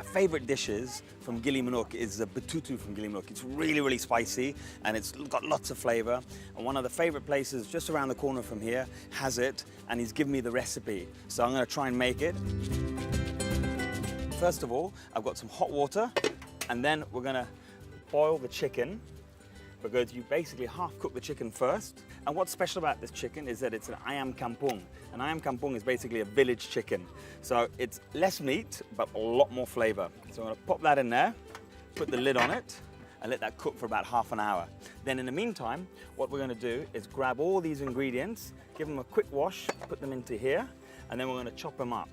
favorite dishes from Gilimanuk is the betutu from Gilimanuk. It's really, really spicy and it's got lots of flavor. And one of the favorite places just around the corner from here has it, and he's given me the recipe. So I'm gonna try and make it. First of all, I've got some hot water, and then we're gonna boil the chicken, because you basically half cook the chicken first. And what's special about this chicken is that it's an Ayam Kampung. An Ayam Kampung is basically a village chicken. So it's less meat, but a lot more flavor. So I'm gonna pop that in there, put the lid on it, and let that cook for about half an hour. Then in the meantime, what we're gonna do is grab all these ingredients, give them a quick wash, put them into here, and then we're gonna chop them up.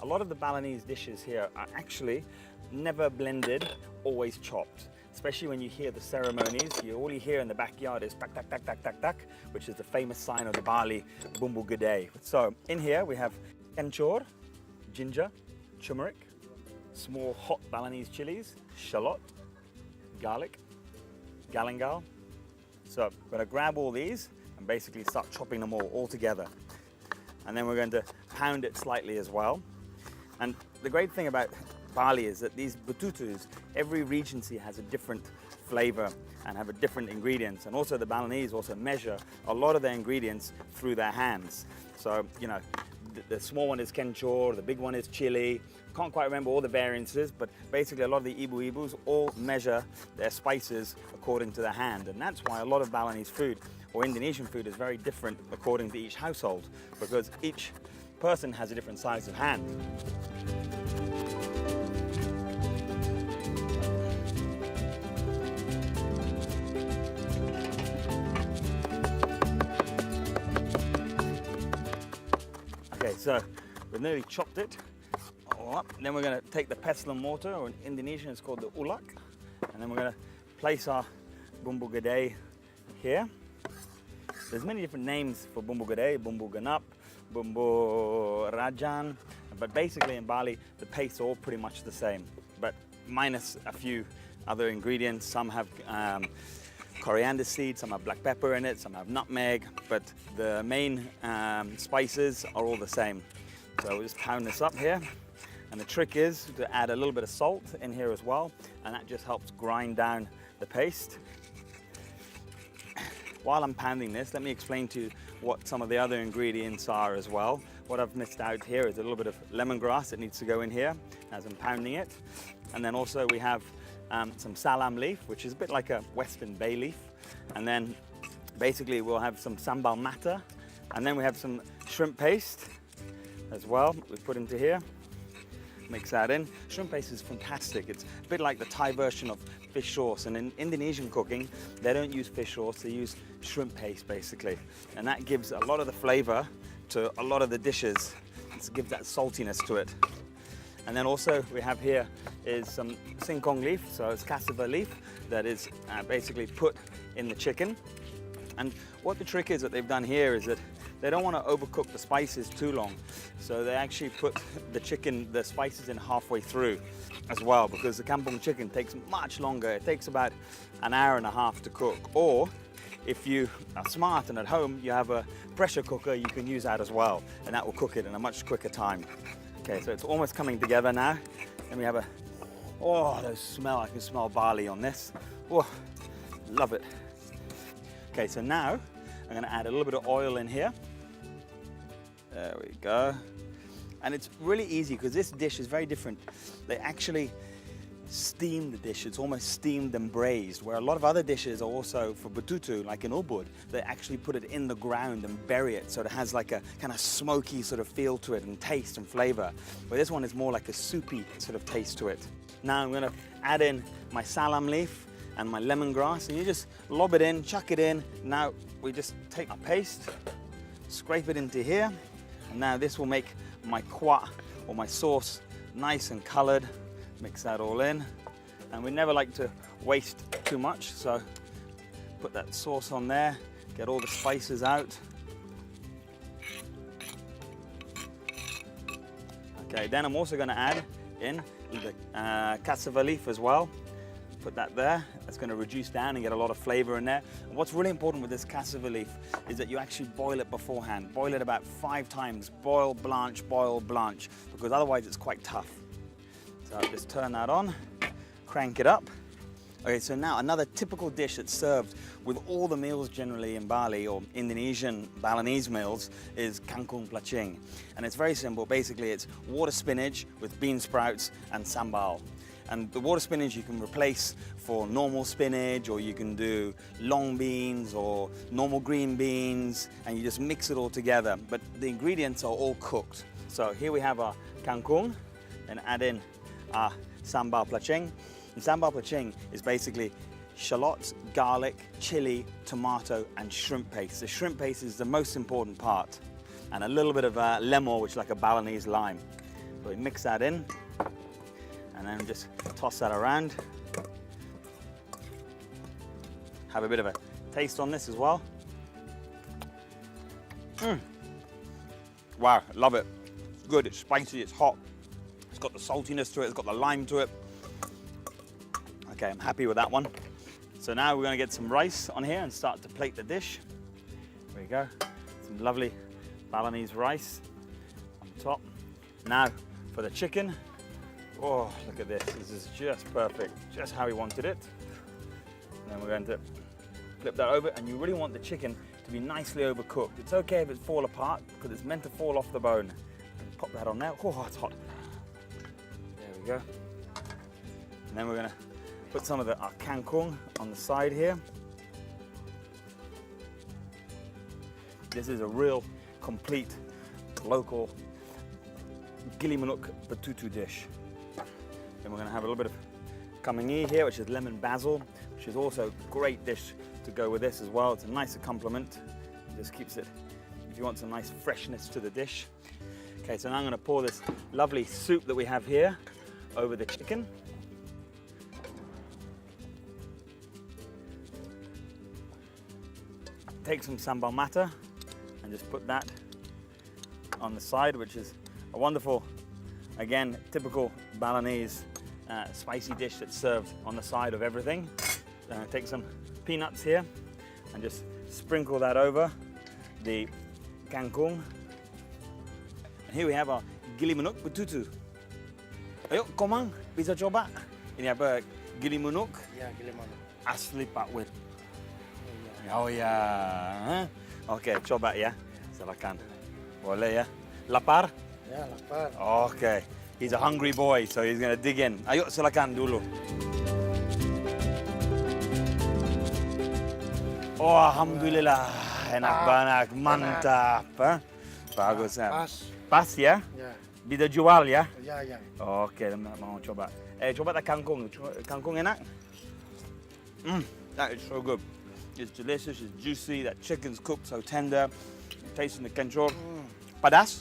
A lot of the Balinese dishes here are actually never blended, always chopped. Especially when you hear the ceremonies, all you hear in the backyard is tak tak tak tak tak tak, which is the famous sign of the Bali bumbu gede. So in here we have kencur, ginger, turmeric, small hot Balinese chilies, shallot, garlic, galangal. So I'm going to grab all these and basically start chopping them all together. And then we're going to pound it slightly as well. And the great thing about Bali is that these betutus, every regency has a different flavor and have a different ingredients. And also the Balinese also measure a lot of their ingredients through their hands. So, you know, the small one is kencur, the big one is chili. Can't quite remember all the variances, but basically a lot of the ibu-ibus all measure their spices according to their hand. And that's why a lot of Balinese food or Indonesian food is very different according to each household, because each person has a different size of hand. Okay, so we've nearly chopped it all up. Then we're going to take the pestle and mortar, or in Indonesian it's called the ulak, and then we're going to place our bumbu gede here. There's many different names for bumbu gede, bumbu ganap, bumbu rajan, but basically in Bali the pastes are all pretty much the same, but minus a few other ingredients. Some have coriander seeds, some have black pepper in it, some have nutmeg, but the main spices are all the same. So we'll just pound this up here, and the trick is to add a little bit of salt in here as well, and that just helps grind down the paste. While I'm pounding this, let me explain to you what some of the other ingredients are as well. What I've missed out here is a little bit of lemongrass that needs to go in here as I'm pounding it. And then also we have some salam leaf, which is a bit like a Western bay leaf. And then basically we'll have some sambal mata. And then we have some shrimp paste as well, we put into here. Mix that in. Shrimp paste is fantastic. It's a bit like the Thai version of fish sauce. And in Indonesian cooking, they don't use fish sauce, they use shrimp paste basically. And that gives a lot of the flavor to a lot of the dishes. It gives that saltiness to it. And then also we have here is some singkong leaf, so it's cassava leaf that is basically put in the chicken. And what the trick is that they've done here is that they don't want to overcook the spices too long. So they actually put the spices in halfway through as well, because the kampung chicken takes much longer. It takes about an hour and a half to cook. Or if you are smart and at home you have a pressure cooker, you can use that as well, and that will cook it in a much quicker time. Okay, so it's almost coming together now. And we have oh, there's smell, I can smell barley on this. Oh, love it. Okay, so now I'm gonna add a little bit of oil in here. There we go. And it's really easy because this dish is very different. They actually steam the dish. It's almost steamed and braised, where a lot of other dishes are also for betutu, like in ubud, they actually put it in the ground and bury it, so it has like a kind of smoky sort of feel to it and taste and flavor. But this one is more like a soupy sort of taste to it. Now I'm gonna add in my salam leaf and my lemongrass, and you just lob it in, chuck it in. Now we just take our paste, scrape it into here, and now this will make my kuah or my sauce nice and colored. Mix that all in, and we never like to waste too much, so put that sauce on there, get all the spices out. Okay, then I'm also going to add in the cassava leaf as well. Put that there. That's going to reduce down and get a lot of flavor in there. And what's really important with this cassava leaf is that you actually boil it beforehand. Boil it about 5 times. Boil, blanch, because otherwise it's quite tough. So just turn that on, crank it up. Okay, so now another typical dish that's served with all the meals generally in Bali or Indonesian Balinese meals is kangkung plecing. And it's very simple. Basically, it's water spinach with bean sprouts and sambal. And the water spinach you can replace for normal spinach, or you can do long beans or normal green beans, and you just mix it all together. But the ingredients are all cooked. So here we have our kangkung, and add in our sambal plecing. And sambal plecing is basically shallots, garlic, chili, tomato, and shrimp paste. The shrimp paste is the most important part, and a little bit of lemon, which is like a Balinese lime. So we mix that in, and then just toss that around. Have a bit of a taste on this as well. Wow, love it. It's good, it's spicy, it's hot. It's got the saltiness to it, it's got the lime to it. Okay, I'm happy with that one. So now we're going to get some rice on here and start to plate the dish. There we go. Some lovely Balinese rice on top. Now for the chicken. Oh, look at this. This is just perfect. Just how we wanted it. And then we're going to flip that over, and you really want the chicken to be nicely overcooked. It's okay if it falls apart because it's meant to fall off the bone. And pop that on there. Oh, it's hot. There we go. And then we're going to put some of our kangkung on the side here. This is a real complete local Gilimanuk Betutu dish. Then we're going to have a little bit of kangkung here, which is lemon basil, which is also a great dish to go with this as well. It's a nice accompaniment. It just keeps it, if you want some nice freshness to the dish. Okay, so now I'm going to pour this lovely soup that we have here over the chicken. Take some sambal mata and just put that on the side, which is a wonderful, again, typical Balinese spicy dish that's served on the side of everything. Take some peanuts here and just sprinkle that over the kangkung. And here we have our Gilimanuk Betutu. Ayo, Komang, bisa coba? Ini apa? Gilimanuk? Ya, Gilimanuk. Asli Pak Will. Oh ya. Oke, coba ya. Silakan. Boleh ya. Lapar? Ya, lapar. Okay. He's a hungry boy, so he's going to dig in. Ayo, silakan dulu. Oh, alhamdulillah. Enak banget. Mantap. Bagus ya. Pas. Pas ya? Ya. Bisa jual ya? Ya, ya. Oke, mau coba. Coba tak kangkung. Kangkung enak? That is so good. It's delicious, it's juicy, that chicken's cooked so tender. Tasting the kencur. Padas?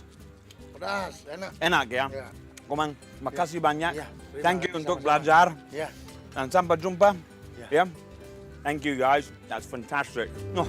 Pedas, enak. Enak ya? Ya. Komang, makasih banyak. Ya, Thank you sama-sama. untuk belajar. Ya. Dan sampai jumpa. Ya. Yeah. Thank you guys. That's fantastic. Oh.